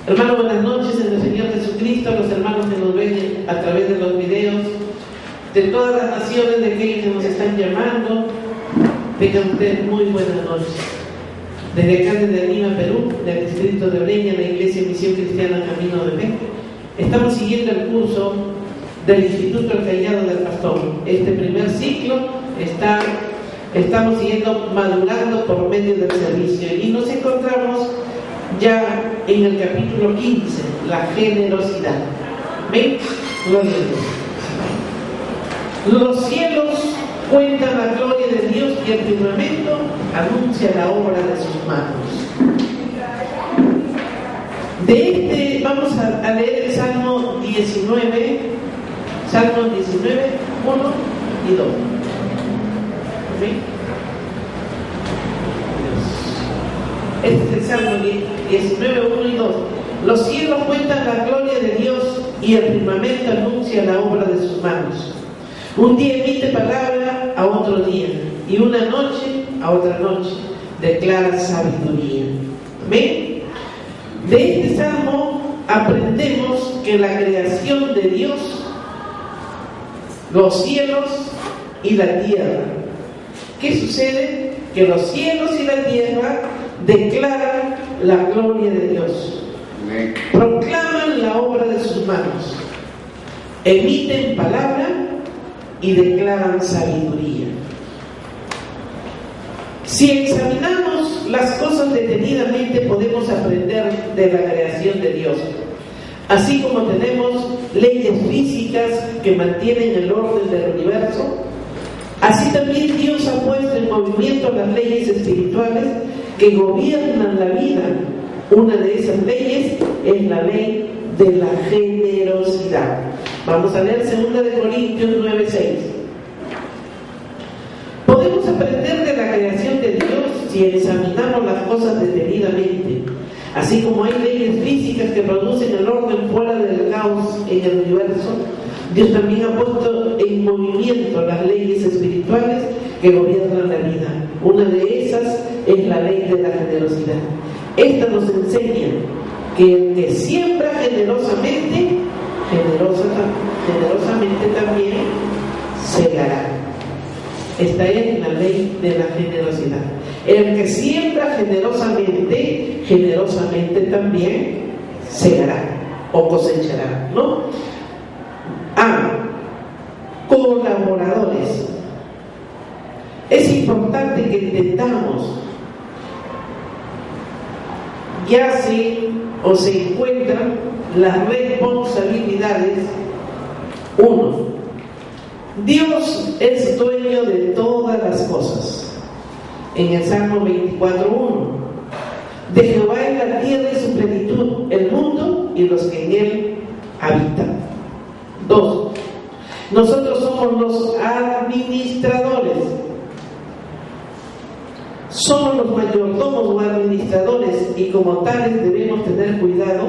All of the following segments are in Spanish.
Hermanos, buenas noches en el Señor Jesucristo, a los hermanos que nos ven a través de los videos, de todas las naciones, de aquellos que nos están llamando. Tengan ustedes muy buenas noches. Desde acá, desde Lima, Perú, del distrito de Breña, la Iglesia Misión Cristiana Camino de Fe, estamos siguiendo el curso del Instituto El Callado del Pastor. Este primer ciclo estamos siguiendo madurando por medio del servicio y nos encontramos ya en el capítulo 15, la generosidad. ¿Ven? Gloria a Dios. Los cielos cuentan la gloria de Dios y el firmamento anuncia la obra de sus manos. Vamos a leer el Salmo 19, Salmo 19, 1 y 2. ¿Sí? Este es el Salmo 19, 1 y 2. Los cielos cuentan la gloria de Dios y el firmamento anuncia la obra de sus manos. Un día emite palabra a otro día, y una noche a otra noche declara sabiduría. ¿Ven? De este salmo aprendemos que la creación de Dios, los cielos y la tierra. ¿Qué sucede? Que los cielos y la tierra declaran la gloria de Dios, proclaman la obra de sus manos, emiten palabra y declaran sabiduría. Si examinamos las cosas detenidamente, podemos aprender de la creación de Dios. Así como tenemos leyes físicas que mantienen el orden del universo, así también Dios ha puesto en movimiento las leyes espirituales que gobiernan la vida. Una de esas leyes es la ley de la generosidad. Vamos a leer 2 Corintios 9:6. Podemos aprender de la creación de Dios si examinamos las cosas detenidamente. Así como hay leyes físicas que producen el orden fuera del caos en el universo, Dios también ha puesto en movimiento las leyes espirituales que gobiernan la vida. Una de esas es la ley de la generosidad. Esta nos enseña que el que siembra generosamente también segará. Esta es la ley de la generosidad. El que siembra generosamente también segará o cosechará, ¿no? Colaboradores. Es importante que entendamos ya se encuentran las responsabilidades. 1. Dios es dueño de todas las cosas. En el Salmo 24:1, de Jehová es la tierra y su plenitud, el mundo y los que en él habitan. 2. Nosotros somos los administradores. Somos los mayordomos o administradores y como tales debemos tener cuidado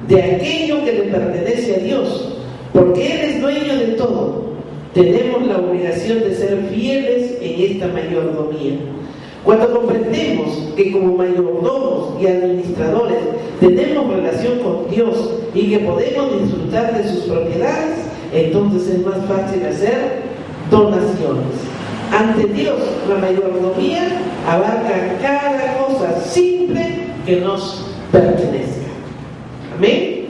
de aquello que le pertenece a Dios, porque Él es dueño de todo. Tenemos la obligación de ser fieles en esta mayordomía. Cuando comprendemos que como mayordomos y administradores tenemos relación con Dios y que podemos disfrutar de sus propiedades, entonces es más fácil hacer donaciones. Ante Dios, la mayordomía abarca cada cosa simple que nos pertenezca. Amén.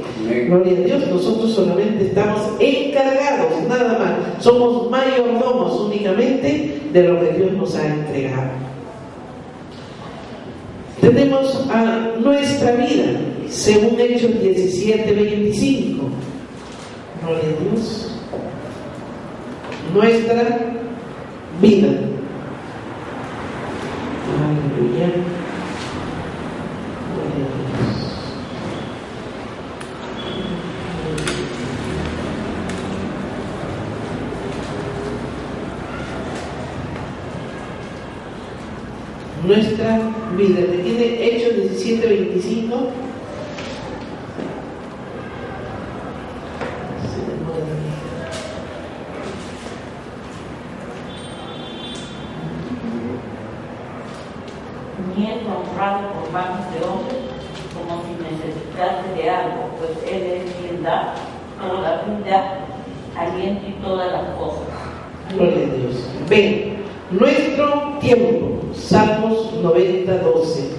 Gloria a Dios. Nosotros solamente estamos encargados, nada más. Somos mayordomos únicamente de lo que Dios nos ha entregado. Tenemos a nuestra vida, según Hechos 17:25. Gloria a Dios. Nuestra vida. Aleluya. Gloria a Dios. Nuestra vida. ¿Te tiene Hechos 17:25? Miel honrado por manos de hombres, como si necesitase de algo, pues Él es quien da toda vida, aliento y todas las cosas. Gloria a Dios. Ven, nuestro tiempo, Salmos 90:12.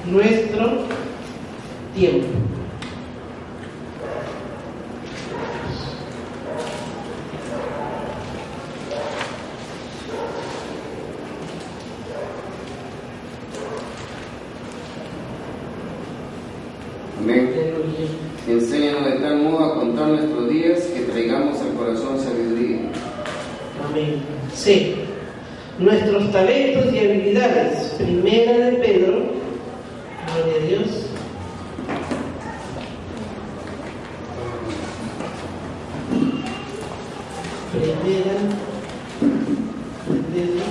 Nuestro tiempo. Amén. Enséñanos de tal modo a contar nuestros días que traigamos al corazón sabiduría. Amén. Sí. Nuestros talentos y habilidades. Primera de Pedro. Gloria a Dios. Primera de Pedro.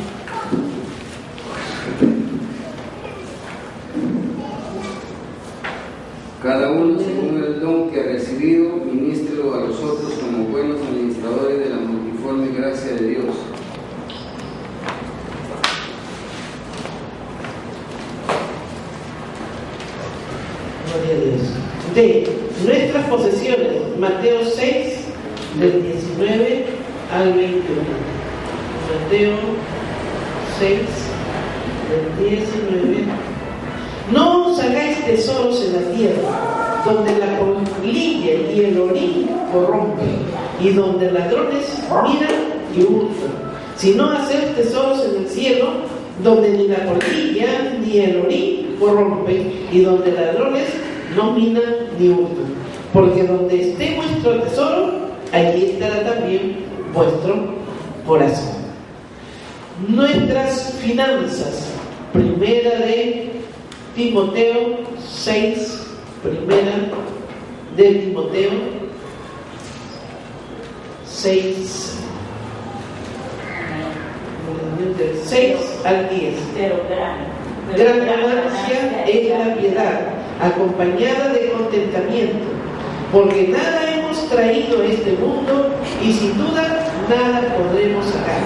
Cada uno, según el don que ha recibido, ministrelo a los otros como buenos administradores de la multiforme gracia de Dios. Gloria a Dios. De nuestras posesiones, Mateo 6, del 19 al 21. Mateo 6, del 19. No os hagáis tesoros en la tierra, donde la polilla y el orín corrompen, y donde ladrones miran y hurtan, sino hacer tesoros en el cielo, donde ni la polilla ni el orín corrompen, y donde ladrones no minan ni hurtan. Porque donde esté vuestro tesoro, allí estará también vuestro corazón. Nuestras finanzas, primera de Timoteo 6, primera de Timoteo 6, del 6 al 10. Pero Gran ganancia es la piedad, acompañada de contentamiento, porque nada hemos traído a este mundo y sin duda nada podremos sacar.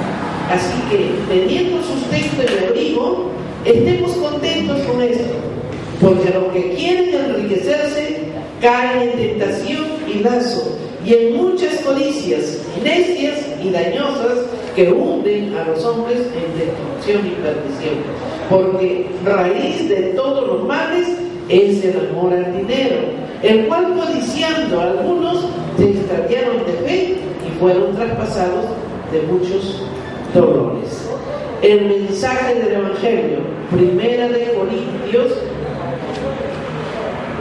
Así que, teniendo sustento y abrigo, estemos contentos con esto, porque los que quieren enriquecerse caen en tentación y lazo, y en muchas codicias necias y dañosas que hunden a los hombres en destrucción y perdición. Porque raíz de todos los males es el amor al dinero, el cual codiciando algunos se extraviaron de fe y fueron traspasados de muchos dolores. El mensaje del Evangelio, primera de Corintios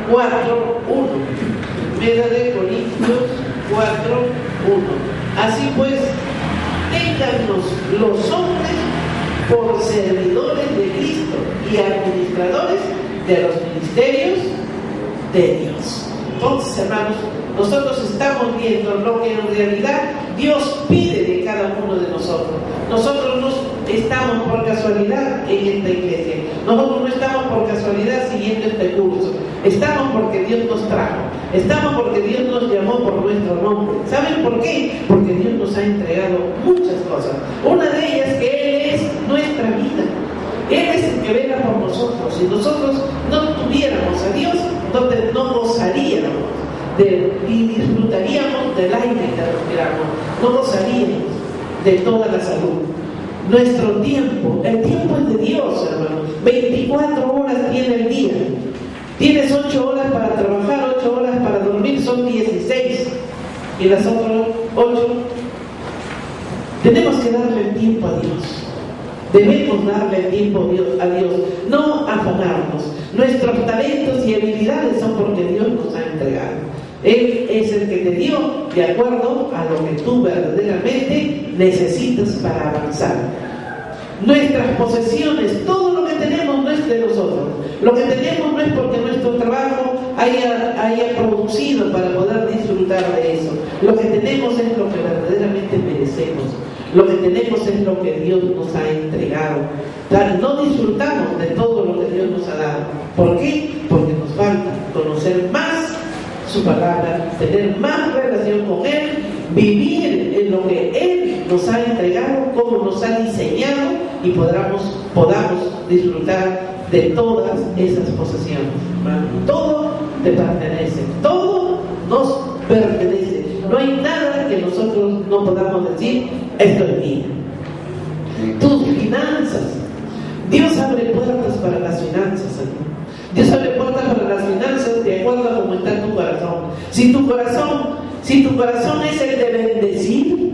4:1. Primera de Corintios 4:1. Así pues, téngannos los hombres por servidores de Cristo y administradores de los ministerios de Dios. Entonces, hermanos, nosotros estamos viendo lo que en realidad Dios pide de cada uno de nosotros. Nosotros no estamos por casualidad en esta iglesia. Nosotros no estamos por casualidad siguiendo este curso. Estamos porque Dios nos trajo. Estamos porque Dios nos llamó por nuestro nombre. ¿Saben por qué? Porque Dios nos ha entregado muchas cosas. Una de ellas que Él es nuestra vida. Él es el que vela por nosotros. Si nosotros no tuviéramos a Dios, no gozaríamos y disfrutaríamos del aire que respiramos. No gozaríamos de toda la salud. Nuestro tiempo, el tiempo es de Dios, hermano. 24 horas tiene el día. Tienes 8 horas para trabajar, 8 horas para dormir, son 16. Y las otras 8, tenemos que darle el tiempo a Dios. Debemos darle el tiempo a Dios, no afanarnos. Nuestros talentos y habilidades son porque Dios nos ha entregado. Él es el que te dio de acuerdo a lo que tú verdaderamente necesitas para avanzar. Nuestras posesiones, todo lo que tenemos no es de nosotros. Lo que tenemos no es porque nuestro trabajo haya producido para poder disfrutar de eso. Lo que tenemos es lo que verdaderamente merecemos. Lo que tenemos es lo que Dios nos ha entregado. No disfrutamos de todo lo que Dios nos ha dado. ¿Por qué? Porque nos falta conocer más su palabra, tener más relación con Él, vivir en lo que Él nos ha entregado, cómo nos ha diseñado y podamos disfrutar de todas esas posesiones, hermano. Todo te pertenece, todo nos pertenece. No hay nada que nosotros no podamos decir, esto es mío. Tus finanzas, Dios abre puertas para las finanzas, hermano. Dios abre puertas para las finanzas de acuerdo a cómo está tu corazón. Si tu corazón es el de bendecir,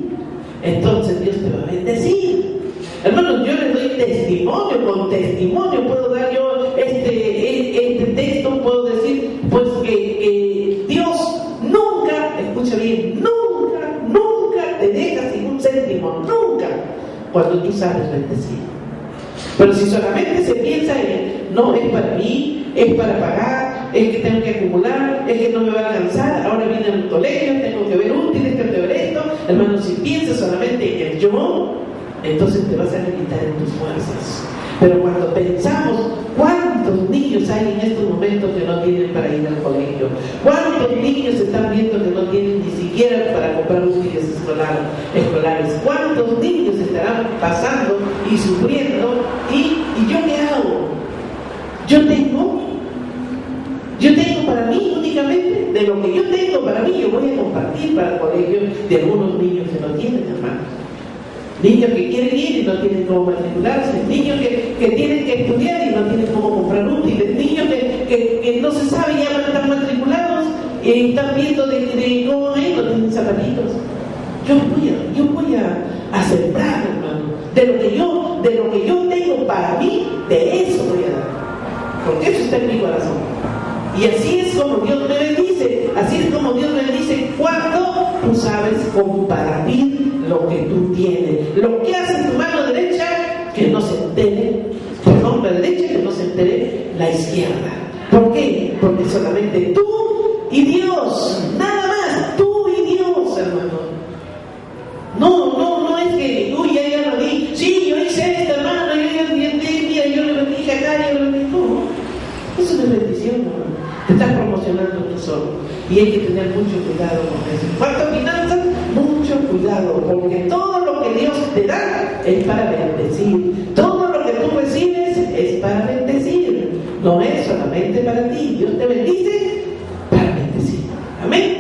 entonces Dios te va a bendecir. Hermanos, yo les doy testimonio, con testimonio puedo dar yo este texto, puedo decir pues que Dios nunca, escucha bien, nunca te deja sin un céntimo, nunca, cuando tú sabes bendecir. Pero si solamente se piensa en, no, es para mí, es para pagar, es que tengo que acumular, es que no me va a alcanzar, ahora viene el colegio, tengo que ver útiles, tengo que ver esto, hermano, si piensas solamente en el yo, entonces te vas a limitar en tus fuerzas. Pero cuando pensamos, ¿cuántos niños hay en estos momentos que no tienen para ir al colegio? ¿Cuántos niños están viendo que no tienen ni siquiera para comprar útiles escolares? ¿Cuántos niños estarán pasando y sufriendo? ¿Y yo qué hago? Yo tengo para mí únicamente, de lo que yo tengo para mí, yo voy a compartir para el colegio de algunos niños que no tienen, hermanos. Niños que quieren ir y no tienen cómo matricularse, niños que tienen que estudiar y no tienen cómo comprar útiles, niños que no se sabe, ya van a estar matriculados y están viendo de cómo es, no tienen zapatitos. Yo voy a sembrar, hermano, de lo que yo tengo para mí, de eso voy a dar, porque eso está en mi corazón. Y así es como Dios me bendice, cuando tú sabes compartir lo que tú tienes. Lo que hace tu mano derecha, que no se entere, la derecha, que no se entere la izquierda. ¿Por qué? Porque solamente tú y Dios, nada más, tú y Dios, hermano. No es que, uy, ya lo di, sí, yo hice esto, hermano, yo mira, yo le bendiga acá, yo le bendiga. No, eso no es bendición, hermano. Te estás promocionando tú solo. Y hay que tener mucho cuidado con eso. ¿Cuánto finanzas? Mucho cuidado, porque todo lo que Dios te da es para bendecir. Todo lo que tú recibes es para bendecir. No es solamente para ti. Dios te bendice para bendecir. Amén.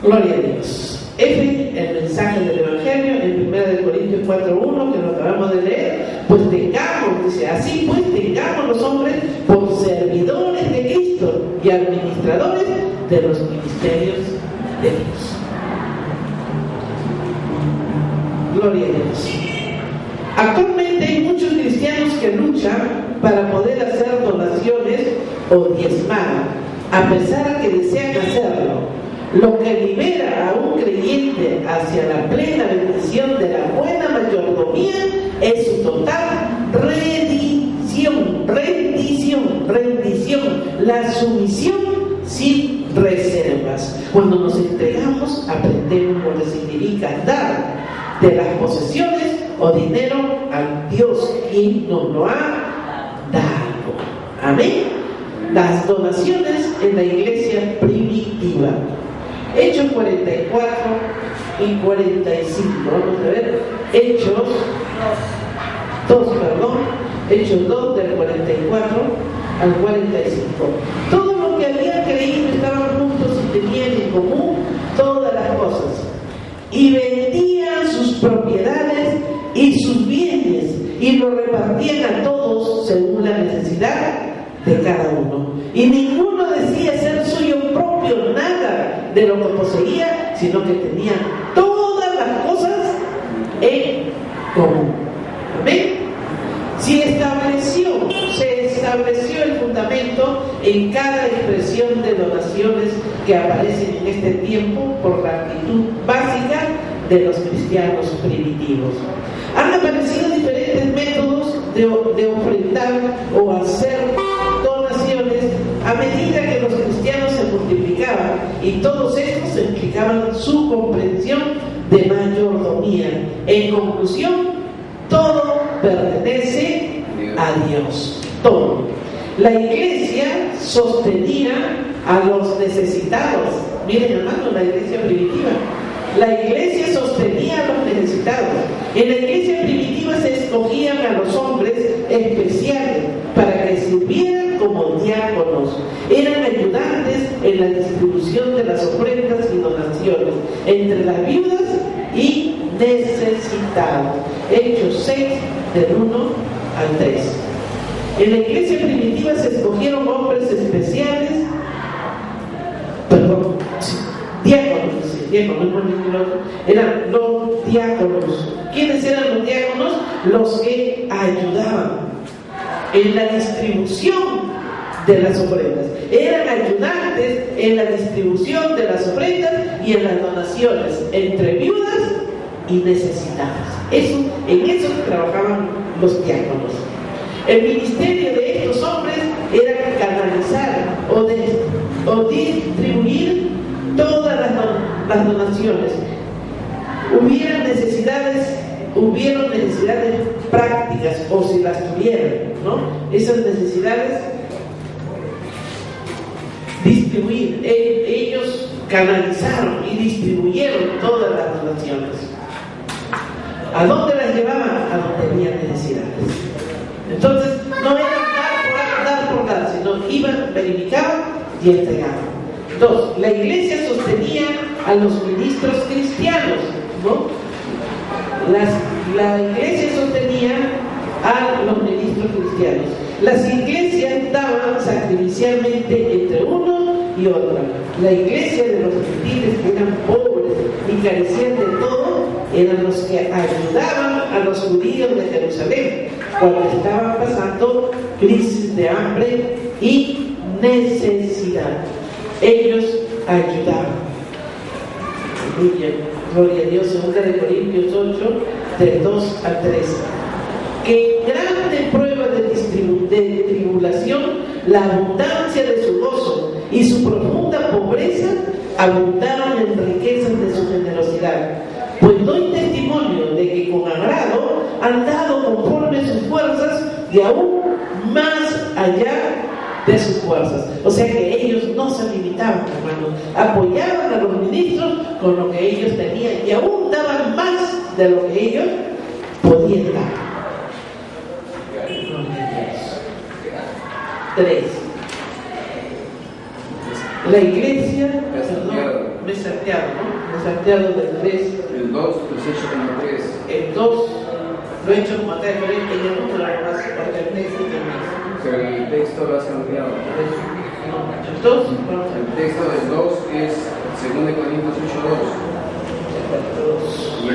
Gloria a Dios. El mensaje del Evangelio en 1 Corintios 4:1, que lo acabamos de leer, pues tengamos, dice, así pues tengamos los hombres por servidores de Cristo y administradores de los ministerios de Dios. Gloria a Dios. Actualmente hay muchos cristianos que luchan para poder hacer donaciones o diezmar, a pesar que desean hacerlo. Lo que libera a un creyente hacia la plena bendición de la buena mayordomía es su total rendición, la sumisión sin reservas. Cuando nos entregamos, aprendemos lo que significa dar de las posesiones o dinero al Dios quien nos lo ha dado. Amén. Las donaciones en la iglesia primitiva. Hechos 44 y 45. Vamos a ver. Hechos 2, del 44 al 45. Todos los que habían creído estaban juntos y tenían en común todas las cosas. Y vendían sus propiedades y sus bienes y lo repartían a todos según la necesidad de cada uno. Y ninguno decía ser suyo propio nada de lo que poseía, sino que tenía todas las cosas en común. Amén. Se estableció el fundamento en cada expresión de donaciones que aparecen en este tiempo por la actitud básica de los cristianos primitivos. Han aparecido diferentes métodos de ofrendar o hacer donaciones a medida que los cristianos se multiplicaban, y todos estos implicaban su comprensión de mayordomía. En conclusión, todo pertenece a Dios. Todo. La iglesia sostenía a los necesitados. Miren, hermano, la iglesia primitiva. La iglesia sostenía a los necesitados. En la iglesia primitiva se escogían a los hombres especiales para entre las viudas y necesitados. Hechos 6, del 1 al 3. En la iglesia primitiva se escogieron hombres especiales, diáconos, eran los diáconos. ¿Quiénes eran los diáconos? Los que ayudaban en la distribución de las ofrendas. Eran ayudantes en la distribución de las ofrendas y en las donaciones entre viudas y necesitadas. En eso trabajaban los diáconos. El ministerio de estos hombres era canalizar o distribuir todas las donaciones. Hubieron necesidades prácticas, o si las tuvieran, ¿no? Esas necesidades, distribuir. Ellos canalizaron y distribuyeron todas las donaciones. ¿A dónde las llevaban? A donde había necesidades. Entonces, no era dar por dar, sino iban, verificaban y entregaban. 2. La iglesia sostenía a los ministros cristianos, ¿no? La iglesia sostenía a los ministros cristianos. Las iglesias daban sacrificialmente entre uno y otro. La iglesia de los gentiles, que eran pobres y carecían de todo, eran los que ayudaban a los judíos de Jerusalén cuando estaban pasando crisis de hambre y necesidad. Ellos ayudaban. Aleluya, gloria a Dios. 2 Corintios 8, del 2 al 3. Que en grande prueba de tribulación, la abundancia de su gozo y su profunda pobreza abundaron en riquezas de su generosidad. Pues doy testimonio de que con agrado han dado conforme a sus fuerzas y aún más allá de sus fuerzas. O sea que ellos no se limitaban, hermanos, apoyaban a los ministros con lo que ellos tenían y aún daban más de lo que ellos podían dar. 3. La iglesia, me he salteado, ¿no? Me he salteado del 3. El 2, los hechos como 3. El 2, lo he hecho como 3, pero en el 1 la más, porque el 3 es el mismo. Pero el texto lo has cambiado. El 2, el texto del 2 es 2 Corintios 8:2. Y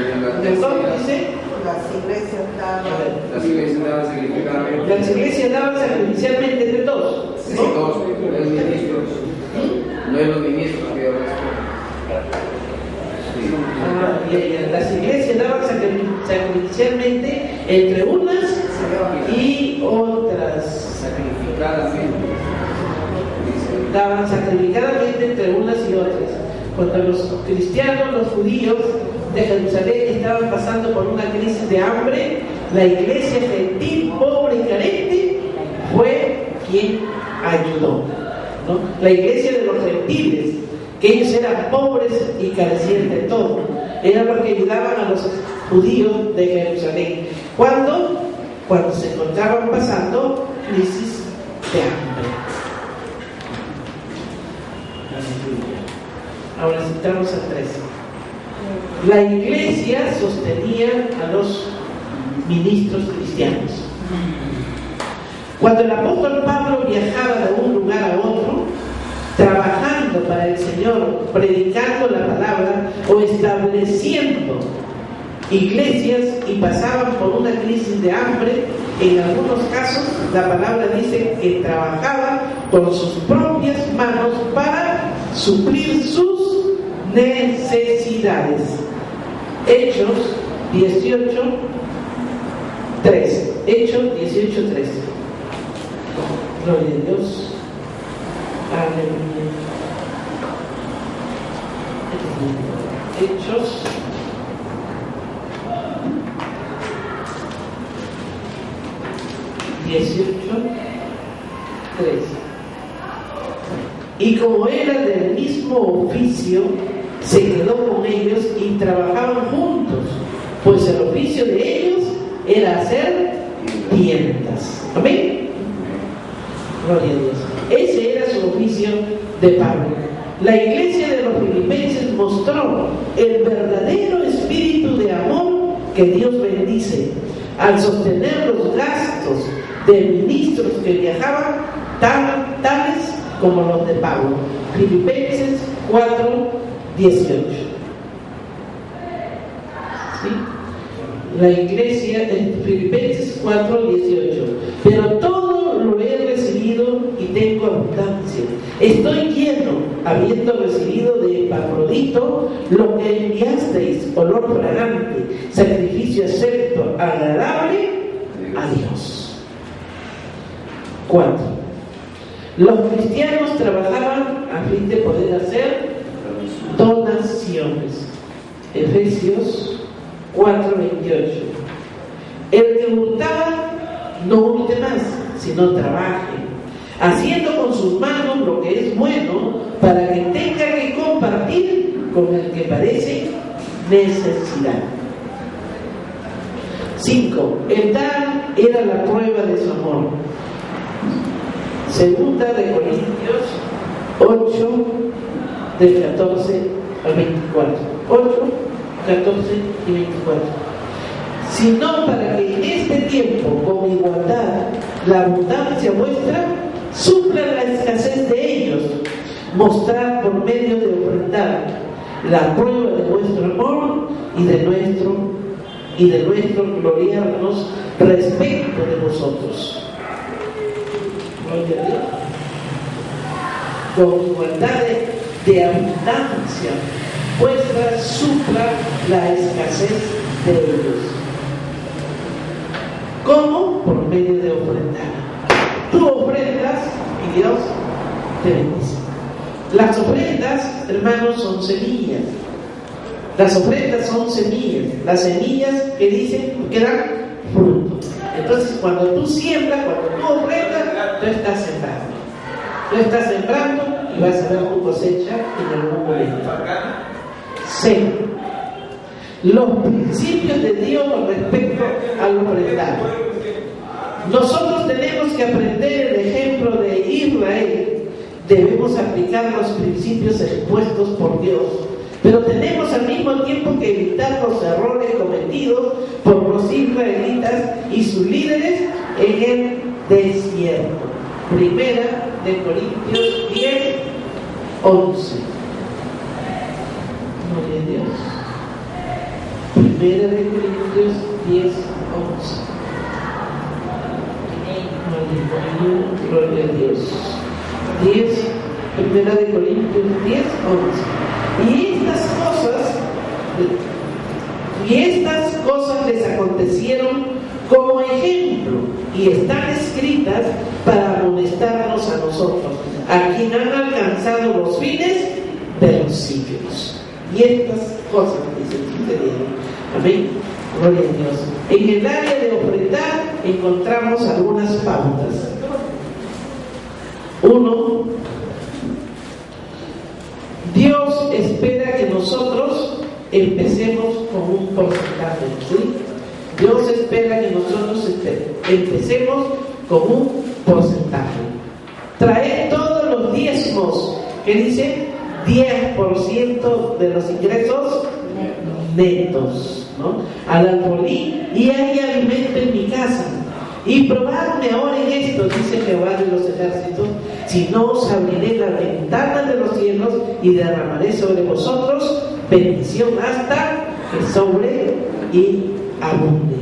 el 2 dice: las iglesias daban sacrificialmente. Las iglesias daban sacrificialmente entre todos. ¿No? Dos, no es ministros. No es los ministros que ahora Las iglesias daban sacrificialmente entre unas y otras. Sacrificadamente. Daban sacrificadamente entre unas y otras. Cuando los cristianos, los judíos de Jerusalén estaban pasando por una crisis de hambre, la iglesia gentil, pobre y carente, fue quien ayudó, ¿no? La iglesia de los gentiles, que ellos eran pobres y carecían de todo, eran los que ayudaban a los judíos de Jerusalén. Cuando se encontraban pasando crisis de hambre. Ahora entramos al 3. La iglesia sostenía a los ministros cristianos. Cuando el apóstol Pablo viajaba de un lugar a otro, trabajando para el Señor, predicando la palabra o estableciendo iglesias y pasaban por una crisis de hambre, en algunos casos la palabra dice que trabajaba con sus propias manos para suplir sus necesidades. Hechos 18:3. Hechos 18:3. Gloria a Dios. Aleluya. Hechos 18:3. Y como era del mismo oficio, se quedó con ellos y trabajaban juntos, pues el oficio de ellos era hacer tiendas. Amén. Gloria a Dios. Ese era su oficio de Pablo. La iglesia de los filipenses mostró el verdadero espíritu de amor que Dios bendice al sostener los gastos de ministros que viajaban, tales como los de Pablo. Filipenses 4:18. ¿Sí? La iglesia en Filipenses 4:18. Pero todo lo he recibido y tengo abundancia. Estoy lleno, habiendo recibido de Epafrodito lo que enviasteis, olor fragante, sacrificio acepto, agradable a Dios. 4. Los cristianos trabajaban a fin de poder hacer donaciones. Efesios 4:28. El que hurtaba, no hurte más, sino trabaje, haciendo con sus manos lo que es bueno, para que tenga que compartir con el que parece necesidad. 5. El dar era la prueba de su amor. Segunda de Corintios 8, del 14 al 24. 8, 14 y 24. Sino para que en este tiempo, con igualdad, la abundancia vuestra supla la escasez de ellos, mostrar por medio de ofrendar la prueba de vuestro amor y de nuestro gloriarnos respecto de vosotros. Gloria a Dios. Con igualdad de abundancia vuestra supla la escasez de ellos. ¿Cómo? Por medio de ofrendar. Tú ofrendas y Dios te bendice. Las ofrendas, hermanos, son semillas. Las ofrendas son semillas. Las semillas que dicen que dan fruto. Entonces, cuando tú siembras, cuando tú ofrendas, tú estás sembrando. Tú estás sembrando y vas a ver tu cosecha en algún momento. 6. Los principios de Dios respecto al ofrendar. Nosotros tenemos que aprender el ejemplo de Israel. Debemos aplicar los principios expuestos por Dios, pero tenemos al mismo tiempo que evitar los errores cometidos por los israelitas y sus líderes en el desierto. Primera de Corintios 10, 11. Gloria a Dios. Primera de Corintios 10, 11. Gloria a Dios. 10, Primera de Corintios 10, 11. Y estas cosas les acontecieron como ejemplo y están escritas para amonestarnos a nosotros, a quien han alcanzado los fines de los siglos. Y estas cosas que se sucedieron. Amén. Gloria a Dios. En el área de ofrendar encontramos algunas pautas. 1. Dios espera que nosotros empecemos con un porcentaje, ¿sí? Dios espera que nosotros empecemos con un porcentaje. Traer todos los diezmos, que dice 10% de los ingresos netos, ¿no? Al alfolí, y hay alimento en mi casa. Y probadme ahora en esto, dice Jehová de los ejércitos, si no os abriré las ventanas de los cielos y derramaré sobre vosotros bendición hasta que sobre y abunde.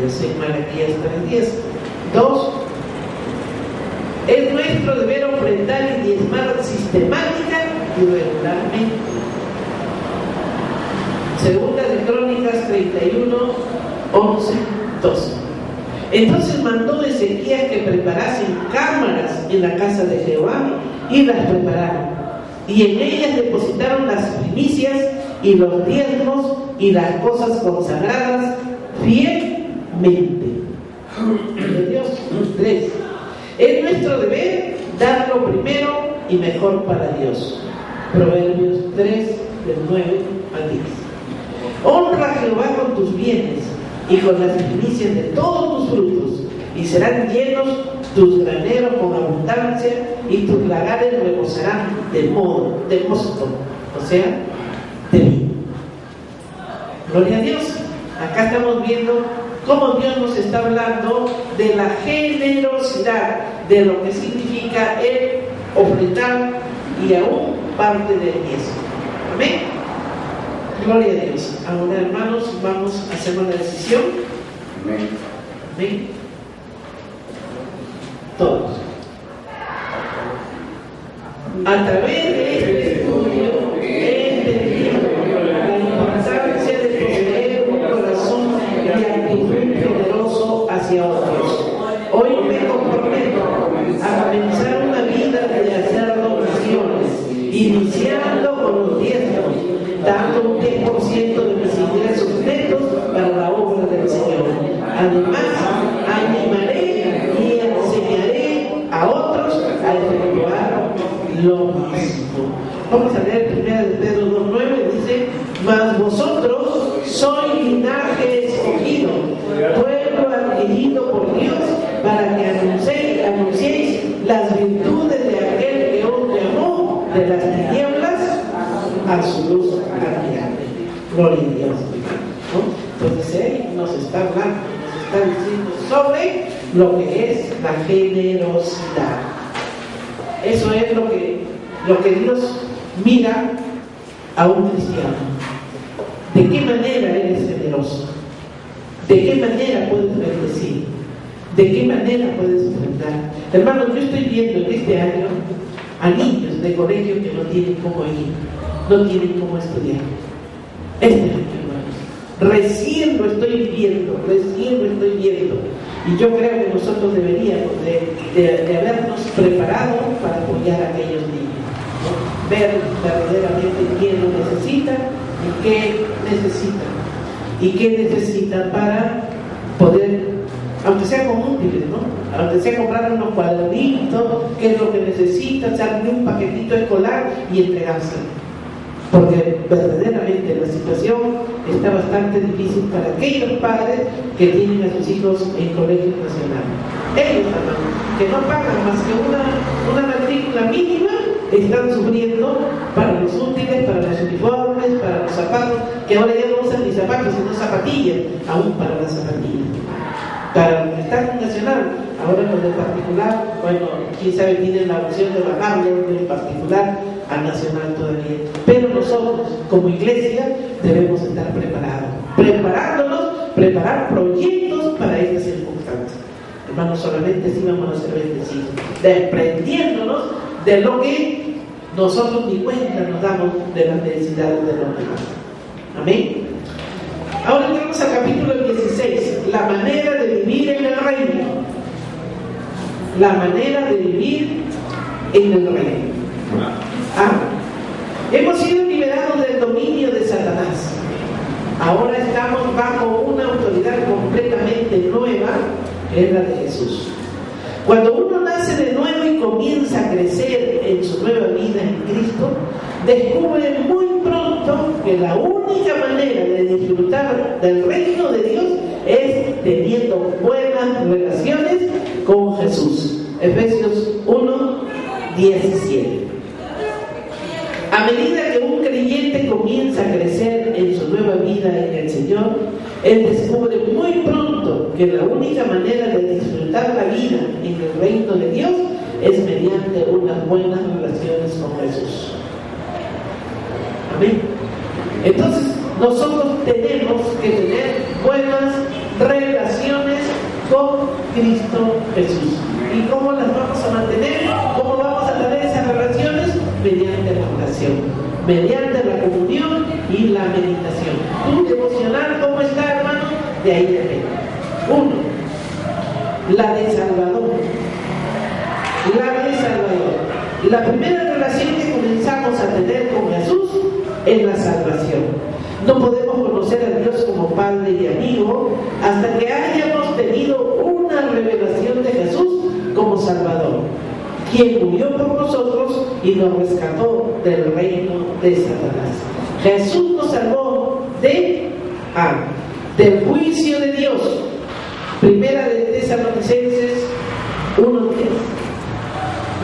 Dios en Malaquías 3:10. 2. Es nuestro deber ofrendar y diezmar sistemática y regularmente. Segunda de Crónicas 31, 11, 12. Entonces mandó Ezequías que preparasen cámaras en la casa de Jehová, y las prepararon, y en ellas depositaron las primicias y los diezmos y las cosas consagradas fielmente. De Dios. 3. Es nuestro deber dar lo primero y mejor para Dios. Proverbios 3, del 9 al 10. Honra a Jehová con tus bienes y con las primicias de todos tus frutos, y serán llenos tus graneros con abundancia, y tus lagares rebosarán de mosto, o sea, de vino. Gloria a Dios. Acá estamos viendo cómo Dios nos está hablando de la generosidad, de lo que significa el ofrendar y aún parte del diezmo. Amén. Gloria a Dios. Ahora, hermanos, vamos a hacer una decisión. Amén. Amén. Todos. A través de este estudio he entendido la importancia de poseer un corazón de actitud generoso hacia otros. Hoy me comprometo a comenzar una vida de hacer donaciones, iniciando con los diezmos, dando un 10% de mis ingresos netos para la obra del Señor. Además, animaré y enseñaré a otros a efectuar lo mismo. Vamos a leer 1 Pedro 2:9, dice: mas vosotros sois linaje escogido, pueblo adquirido por Dios, para que anunciéis las virtudes de aquel que os llamó de las tinieblas a su luz admirable. Gloria a Dios. ¿No? Entonces él nos está hablando, nos está diciendo sobre lo que es la generosidad. Eso es lo que Dios mira a un cristiano. ¿De qué manera eres generoso? ¿De qué manera puedes bendecir? ¿De qué manera puedes enfrentar? Hermanos, yo estoy viendo en este año a niños de colegio que no tienen cómo ir, no tienen cómo estudiar. Este año, hermanos, recién lo estoy viendo. Y yo creo que nosotros deberíamos de habernos preparado para apoyar a aquellos niños, ¿no? Ver verdaderamente quién lo necesita y qué necesitan para poder, aunque sea con útiles, ¿no? Aunque sea comprar unos cuadernitos, qué es lo que necesitan, hacerle un paquetito escolar y entregárselo. Porque verdaderamente la situación está bastante difícil para aquellos padres que tienen a sus hijos en colegios nacionales. Ellos, hermanos, que no pagan más que una matrícula mínima, están sufriendo para los útiles, para los uniformes, para los zapatos, que ahora ya no usan ni zapatos, sino zapatillas, aún para las zapatillas. Para los que están en nacional, ahora los de particular, bueno, quién sabe, tienen la opción de bajarlo del particular al nacional todavía. Pero nosotros, como iglesia, debemos estar preparar proyectos para estas circunstancias. Hermanos, solamente así vamos a ser bendecidos, desprendiéndonos de lo que nosotros ni cuenta nos damos de las necesidades de los demás. Amén. Ahora entramos al capítulo 16, la manera de vivir en el reino. La manera de vivir en el reino. Hemos sido liberados del dominio de Satanás. Ahora estamos bajo una autoridad completamente nueva, que es la de Jesús. Cuando uno nace de nuevo y comienza a crecer en su nueva vida en Cristo, descubre muy pronto que la única manera de disfrutar del reino de Dios es teniendo buenas relaciones con Jesús. Efesios 1:17. A medida que un creyente comienza a crecer en su nueva vida en el Señor, él descubre muy pronto que la única manera de disfrutar la vida en el reino de Dios es mediante unas buenas relaciones con Jesús. Amén. Entonces, nosotros tenemos que tener buenas relaciones con Cristo Jesús. ¿Y cómo las vamos a mantener? ¿Cómo vamos a tener esas relaciones? Mediante la oración, mediante la comunión y la meditación. ¿Tu devocional cómo está, hermano? De ahí depende. 1. La de Salvador. La primera relación que comenzamos a tener con Jesús es la salvación. No podemos conocer a Dios como Padre y amigo hasta que hayamos tenido una revelación de Jesús como Salvador, quien murió por nosotros y nos rescató del reino de Satanás. Jesús nos salvó del juicio de Dios, Primera de Tesalonicenses 1:10.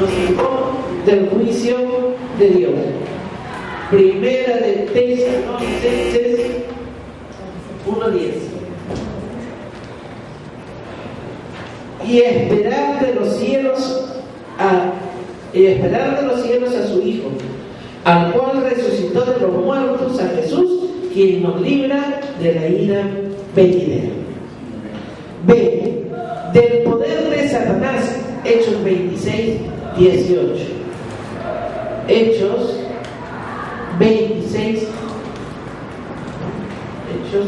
Nos habló del juicio de Dios. Primera de Tesalonicenses 1:10. Y esperar de los cielos a su Hijo, al cual resucitó de los muertos, a Jesús, quien nos libra de la ira venidera. B. Del poder de Satanás. Hechos 26:18. Hechos 26. Hechos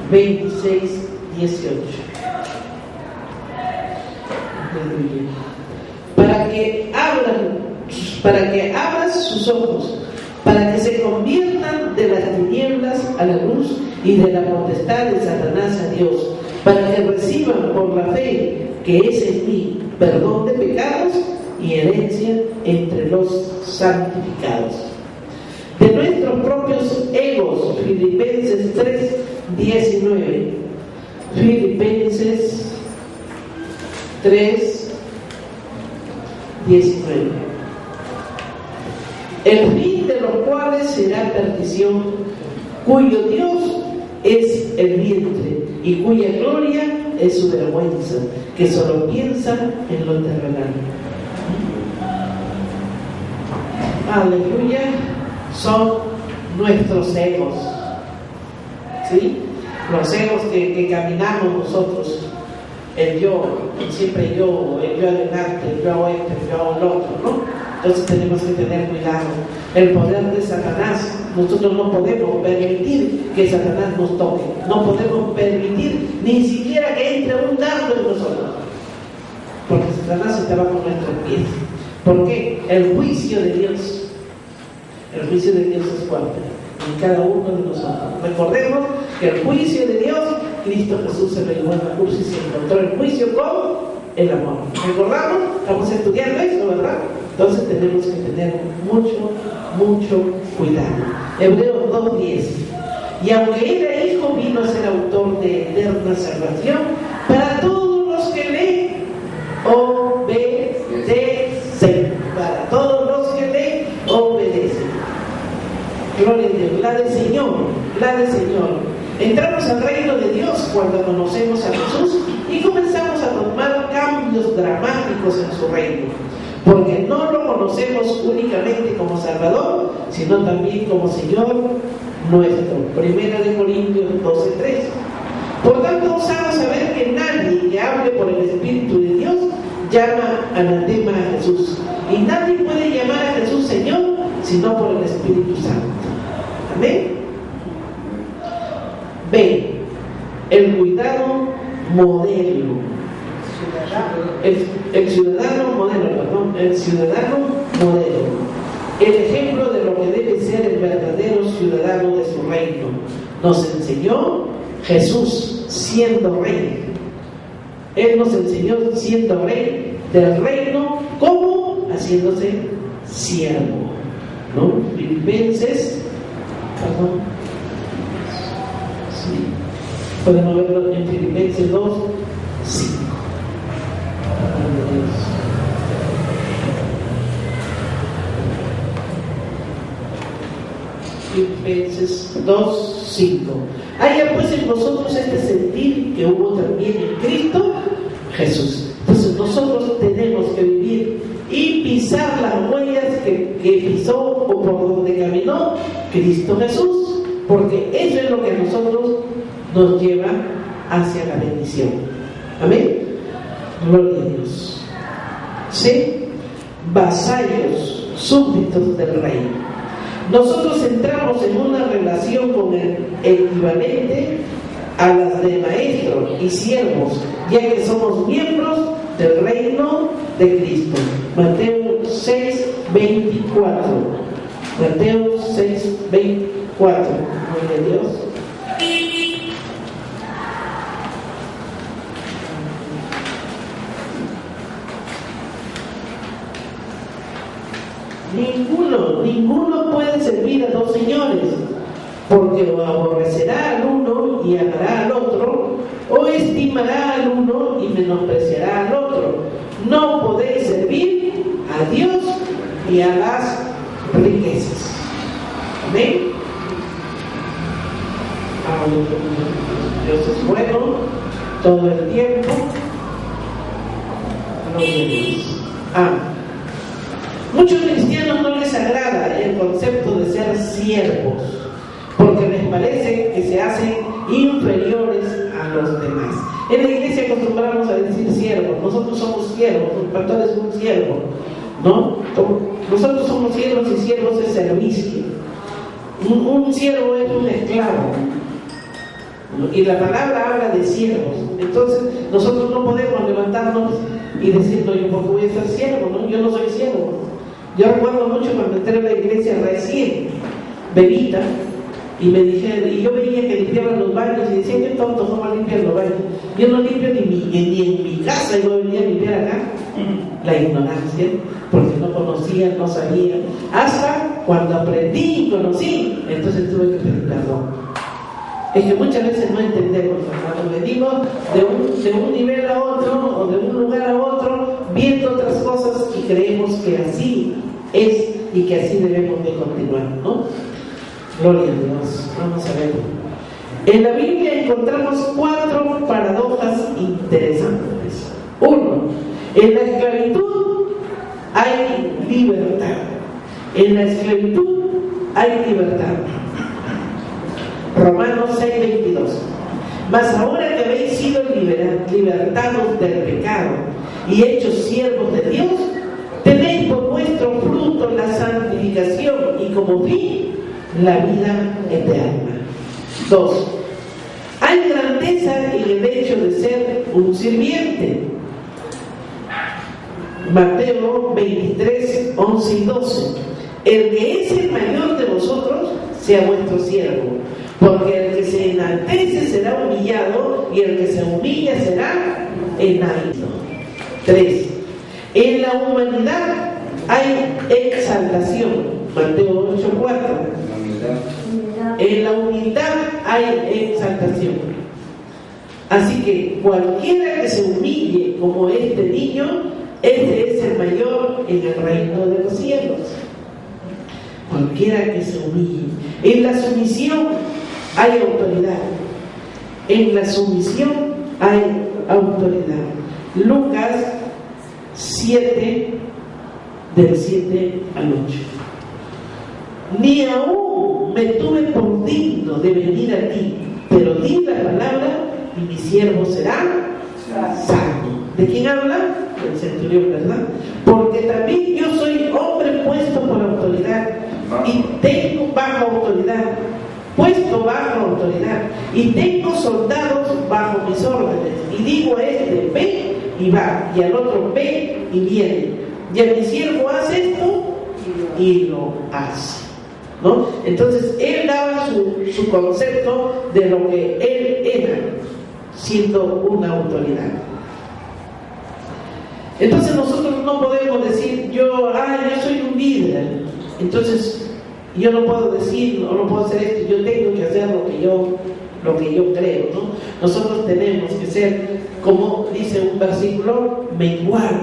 26:18. Para que abran sus ojos, para que se conviertan de las tinieblas a la luz y de la potestad de Satanás a Dios, para que reciban por la fe que es en mí perdón de pecados y herencia entre los santificados. De nuestros propios egos, Filipenses 3:19. Filipenses 3:19. El fin de los cuales será perdición, cuyo Dios es el vientre y cuya gloria es su vergüenza, que solo piensa en lo terrenal. Aleluya. Son nuestros egos, ¿sí? Los egos que caminamos nosotros, el yo, siempre yo, el yo adelante, el yo este, el yo el otro, ¿no? Entonces tenemos que tener cuidado. El poder de Satanás, nosotros no podemos permitir que Satanás nos toque, no podemos permitir ni siquiera que entre un dardo en nosotros, porque Satanás está bajo nuestros pies. ¿Por qué? El juicio de Dios. El juicio de Dios es fuerte en cada uno de nosotros. Recordemos que el juicio de Dios, Cristo Jesús se lo llevó en la cruz y se encontró el juicio con el amor. ¿Recordamos? Estamos estudiando eso, ¿verdad? Entonces tenemos que tener mucho cuidado. Hebreos 2:10. Y aunque era hijo, vino a ser autor de eterna salvación para todos los que le obedecen. Para todos los que le obedecen. Gloria a Dios. La del Señor. Entramos al reino de Dios cuando conocemos a Jesús y comenzamos a tomar cambios dramáticos en su reino. Porque no lo conocemos únicamente como Salvador, sino también como Señor nuestro. Primera de Corintios 12:3. Por tanto, osamos saber que nadie que hable por el Espíritu de Dios llama anatema a Jesús. Y nadie puede llamar a Jesús Señor, sino por el Espíritu Santo. Amén. B. El cuidado modelo. El ciudadano modelo. El ejemplo de lo que debe ser el verdadero ciudadano de su reino. Nos enseñó Jesús siendo rey. Él nos enseñó siendo rey del reino, ¿cómo? Haciéndose siervo, ¿no? Filipenses, perdón, sí, podemos verlo en Filipenses 2:5. Filipenses 2:5. Haya pues en vosotros este sentir que hubo también en Cristo Jesús. Entonces nosotros tenemos que vivir y pisar las huellas que pisó o por donde caminó Cristo Jesús, porque eso es lo que a nosotros nos lleva hacia la bendición. Amén. Gloria a Dios. ¿Sí? Vasallos, súbditos del rey. Nosotros entramos en una relación con el equivalente a las de maestros y siervos, ya que somos miembros del reino de Cristo. Mateo 6:24. Mateo 6:24. Gloria a Dios. Ninguno puede servir a dos porque o aborrecerá al uno y amará al otro, o estimará al uno y menospreciará al otro. No podéis servir a Dios y a las riquezas. Amén. Dios es bueno todo el tiempo. Gloria a Dios. Muchos cristianos no les agrada el concepto de ser siervos, porque les parece que se hacen inferiores a los demás. En la iglesia acostumbramos a decir siervos. Nosotros somos siervos, el pastor es un siervo, ¿no? Nosotros somos siervos y siervos es servicio. Un siervo es un esclavo, y la palabra habla de siervos. Entonces nosotros no podemos levantarnos y decir, no, yo porque voy a ser siervo, ¿no? Yo no soy siervo. Yo recuerdo mucho cuando entré a la iglesia recién, bebita, y me dijeron, y yo veía que limpiaban los baños y decía, qué tonto, ¿cómo limpian los baños? Yo no limpio ni en mi casa, y no venía a limpiar acá. La ignorancia, porque no conocía, no sabía, hasta cuando aprendí y conocí, entonces tuve que pedir perdón. Es que muchas veces no entendemos, hermanos. Venimos de un nivel a otro o de un lugar a otro, viendo otras cosas y creemos que así es y que así debemos de continuar, ¿no? Gloria a Dios. Vamos a ver. En la Biblia encontramos 4 paradojas interesantes. 1. En la esclavitud hay libertad. En la esclavitud hay libertad. Romanos 6:22. Mas ahora que habéis sido libertados del pecado y hechos siervos de Dios, tenéis por vuestro fruto la santificación y como fin la vida eterna. 2. Hay grandeza en el hecho de ser un sirviente. Mateo 23:11 y 12. El que es el mayor de vosotros sea vuestro siervo, porque el que se enaltece será humillado y el que se humilla será enaltecido. 3. En la humanidad hay exaltación. Mateo 8:4. En la humildad hay exaltación. Así que cualquiera que se humille como este niño, este es el mayor en el reino de los cielos. Cualquiera que se humille. En la sumisión hay autoridad. En la sumisión hay autoridad. Lucas 7, del 7 al 8. Ni aún me tuve por digno de venir a ti, pero di la palabra y mi siervo será sano. ¿De quién habla? Del centurión, ¿verdad? Porque también yo soy hombre puesto por autoridad y tengo bajo autoridad, puesto bajo autoridad, y tengo soldados bajo mis órdenes, y digo a este, ve y va, y al otro, ve y viene, y a mi siervo hace esto y lo hace, ¿no? Entonces él daba su concepto de lo que él era, siendo una autoridad. Entonces nosotros no podemos decir, yo soy un líder, entonces yo no puedo decir, o no puedo hacer esto, yo tengo que hacer lo que yo creo, ¿no? Nosotros tenemos que ser, como dice un versículo, menguar,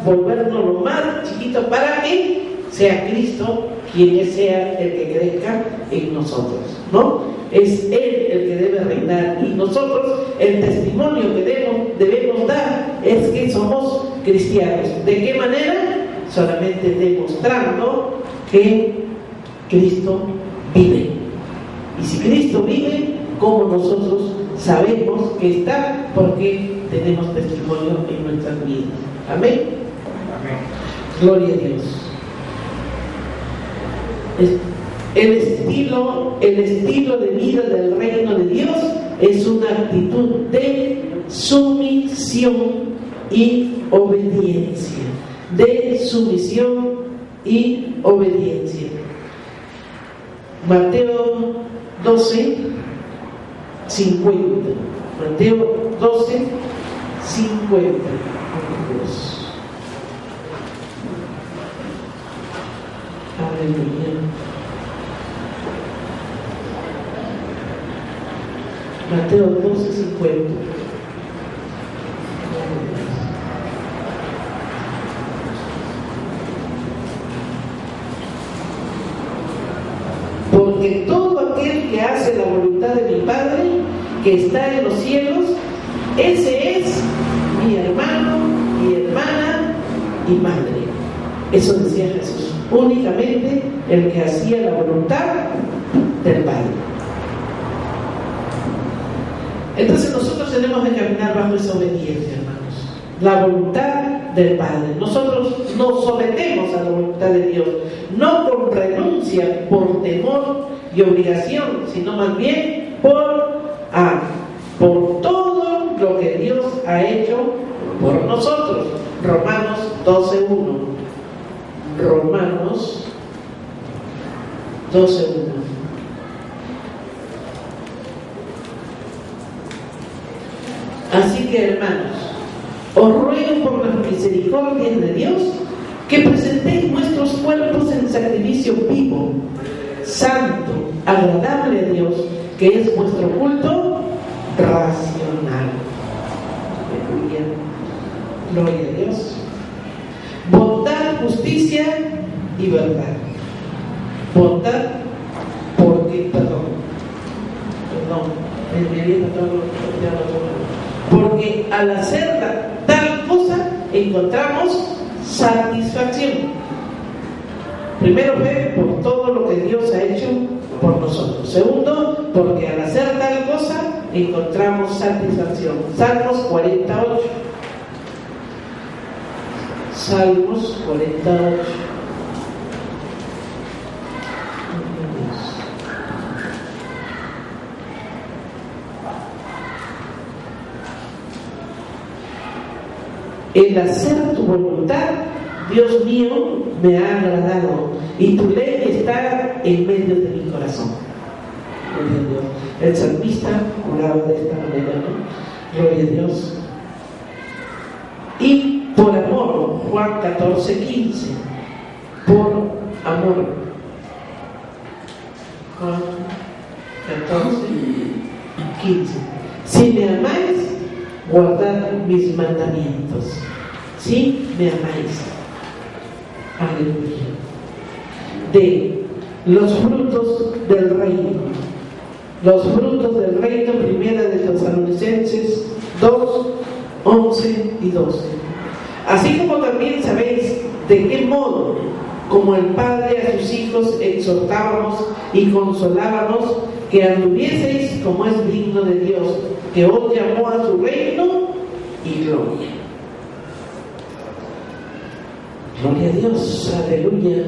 volvernos lo más chiquito para que sea Cristo quien sea el que crezca en nosotros, ¿no? Es Él el que debe reinar, y nosotros el testimonio que debemos dar es que somos cristianos. ¿De qué manera? Solamente demostrando que Cristo vive. Y si Cristo vive, ¿cómo nosotros sabemos que está? Porque tenemos testimonio en nuestras vidas. Amén. Amén. Gloria a Dios. El estilo de vida del reino de Dios es una actitud de sumisión y obediencia. De sumisión y obediencia. Mateo 12, 50. Mateo 12, 50. Aleluya. Mateo 12:50. Porque todo aquel que hace la voluntad de mi Padre, que está en los cielos, ese es mi hermano, mi hermana y madre. Eso decía Jesús. Únicamente el que hacía la voluntad del Padre. Entonces nosotros tenemos que caminar bajo esa obediencia, hermanos. La voluntad del Padre. Nosotros nos sometemos a la voluntad de Dios, no con renuncia, por temor y obligación, sino más bien por todo lo que Dios ha hecho por nosotros. Romanos 12:1. Romanos 12:1. Así que, hermanos, os ruego por las misericordias de Dios que presentéis vuestros cuerpos en sacrificio vivo, santo, agradable a Dios, que es vuestro culto racional. Aleluya. Gloria a Dios. Bondad, justicia y verdad. Bondad, porque al hacer tal cosa encontramos satisfacción. Primero fue por todo lo que Dios ha hecho por nosotros. Segundo, porque al hacer tal cosa encontramos satisfacción. Salmos 48. Salmos 48. El hacer tu voluntad, Dios mío, me ha agradado, y tu ley está en medio de mi corazón. Gloria a Dios. El salmista oraba de esta manera, ¿no? Gloria a Dios. Y por amor, Juan 14:15. Por amor. Juan 14:15. Si me amáis, guardad mis mandamientos. Si me amáis. Aleluya. De los frutos del reino. Los frutos del reino, primera de Tesalonicenses 2:11 y 12. Así como también sabéis de qué modo, como el Padre a sus hijos, exhortábamos y consolábamos que anduvieseis como es digno de Dios, que os llamó a su reino y gloria. Gloria a Dios, aleluya.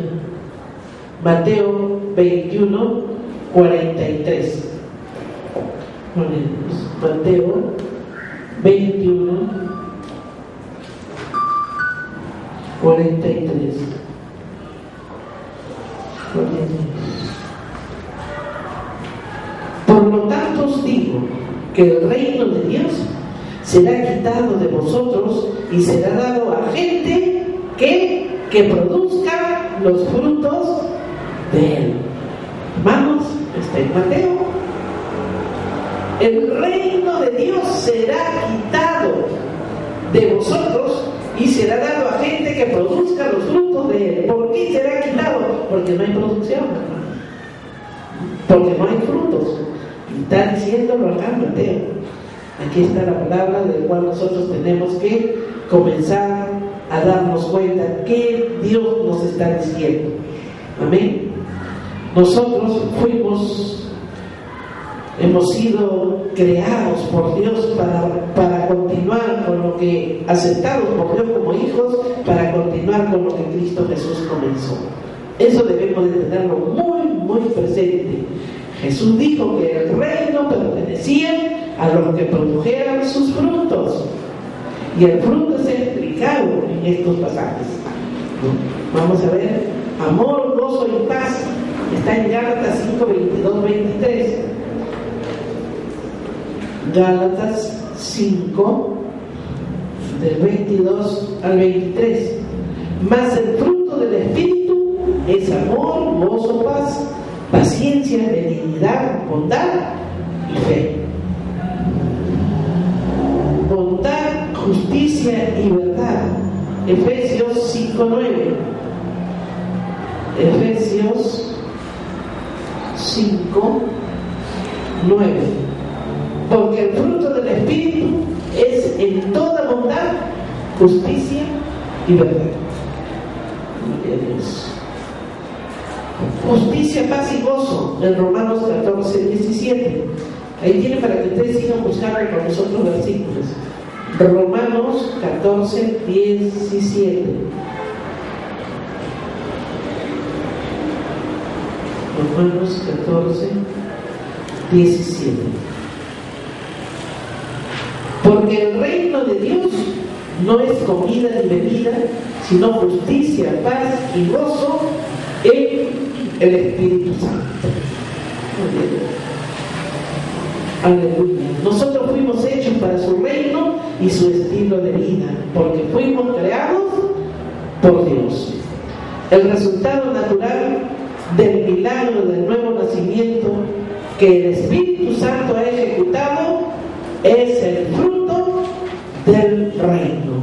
Mateo 21:43. Mateo 21:43. Gloria a Dios. Por lo tanto os digo que el reino de Dios será quitado de vosotros y será dado a gente que produzca los frutos de él. Hermanos, está en Mateo. El reino de Dios será quitado de vosotros y será dado a gente que produzca los frutos de él. ¿Por qué será quitado? Porque no hay producción, hermano. Porque no hay frutos. Y está diciéndolo acá en Mateo. Aquí está la palabra de la cual nosotros tenemos que comenzar a darnos cuenta que Dios nos está diciendo. Amén. Nosotros hemos sido creados por Dios para continuar con lo que, aceptados por Dios como hijos, para continuar con lo que Cristo Jesús comenzó. Eso debemos de tenerlo muy, muy presente. Jesús dijo que el reino pertenecía a los que produjeran sus frutos. Y el fruto es explicado en estos pasajes. Vamos a ver, amor, gozo y paz. Está en Gálatas 5:22-23. Gálatas 5, del 22 al 23. Mas el fruto del Espíritu es amor, gozo, paz, paciencia, benignidad, bondad y fe. justicia y verdad. Efesios 5:9. Efesios 5:9. Porque el fruto del Espíritu es en toda bondad, justicia y verdad. Gloria a Dios. Justicia, paz y gozo, en Romanos 14:17. Ahí tiene para que ustedes sigan buscando con los otros versículos. Romanos 14:17. Romanos 14:17. Porque el reino de Dios no es comida ni bebida, sino justicia, paz y gozo en el Espíritu Santo. Aleluya. Nosotros fuimos hechos para su reino y su estilo de vida, porque fuimos creados por Dios. El resultado natural del milagro del nuevo nacimiento que el Espíritu Santo ha ejecutado es el fruto del reino.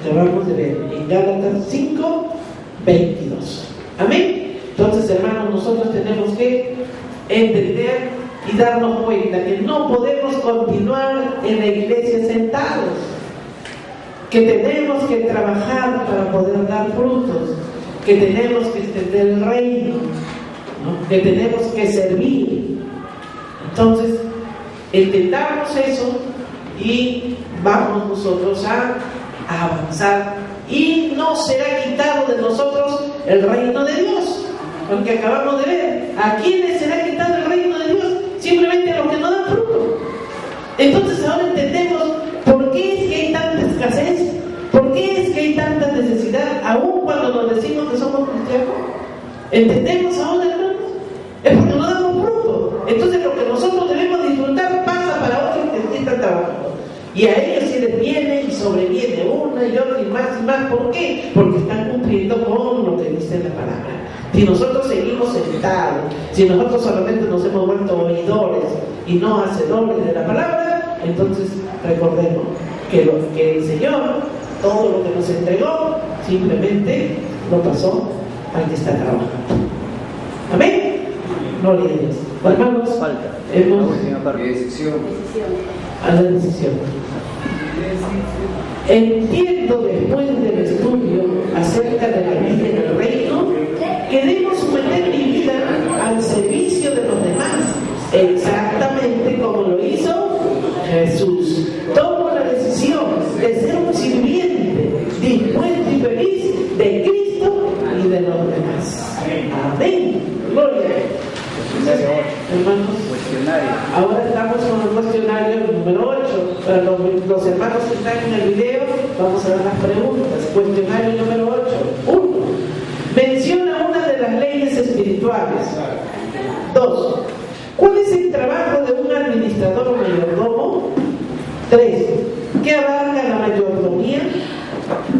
Acabamos de ver en Gálatas 5:22. Amén. Entonces, hermanos, nosotros tenemos que entender y darnos cuenta que no podemos continuar en la iglesia sentados, que tenemos que trabajar para poder dar frutos, que tenemos que extender el reino, ¿no? Que tenemos que servir. Entonces, entendamos eso y vamos nosotros a avanzar, y no será quitado de nosotros el reino de Dios, porque acabamos de ver a quiénes será quitado el reino de Dios, simplemente a los que no dan fruto. Entonces ahora entendemos por qué es que hay tanta escasez, por qué es que hay tanta necesidad, aun cuando nos decimos que somos cristianos. ¿Entendemos ahora, hermanos? Es porque no damos fruto. Entonces lo que nosotros debemos disfrutar pasa para otros que sí están trabajando, y a ellos sí les viene y sobreviene una y otra y más. ¿Por qué? Porque están cumpliendo con lo que dice la palabra. Si nosotros seguimos sentados, si nosotros solamente nos hemos vuelto oidores y no hacedores de la palabra, entonces recordemos que el Señor, todo lo que nos entregó, simplemente lo pasó al que está trabajando. Amén. Gloria a Dios. Hermanos, hemos a la decisión. Entiendo, después del estudio acerca de la vida en el reino, que debo someter mi vida al servicio de los demás, exactamente como lo hizo Jesús. Tomo la decisión de ser un sirviente dispuesto y feliz de Cristo y de los demás. Amén. Gloria. Hermanos, ahora estamos con el cuestionario número 8. Para los hermanos que están en el video, vamos a ver las preguntas. Cuestionario número 8. 1. Menciona una de las leyes espirituales. 2. ¿Cuál es el trabajo de un administrador o mayordomo? 3. ¿Qué abarca la mayordomía?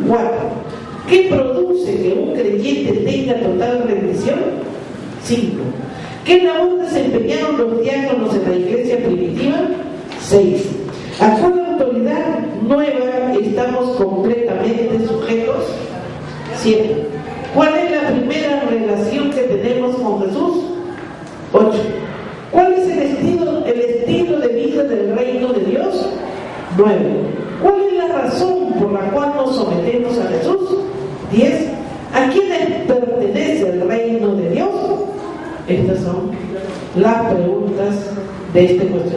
4. ¿Qué produce que un creyente tenga total rendición? 5. ¿Qué labor desempeñaron los diáconos en la iglesia primitiva? 6. ¿A cuál autoridad nueva estamos completamente sujetos? 7. ¿Cuál es la primera relación que tenemos con Jesús? 8. ¿Cuál es el estilo de vida del reino de Dios? 9. ¿Cuál es la razón por la cual nos sometemos a Jesús? 10. ¿A quiénes pertenece el reino de Dios? Estas son las preguntas de este cuestionario.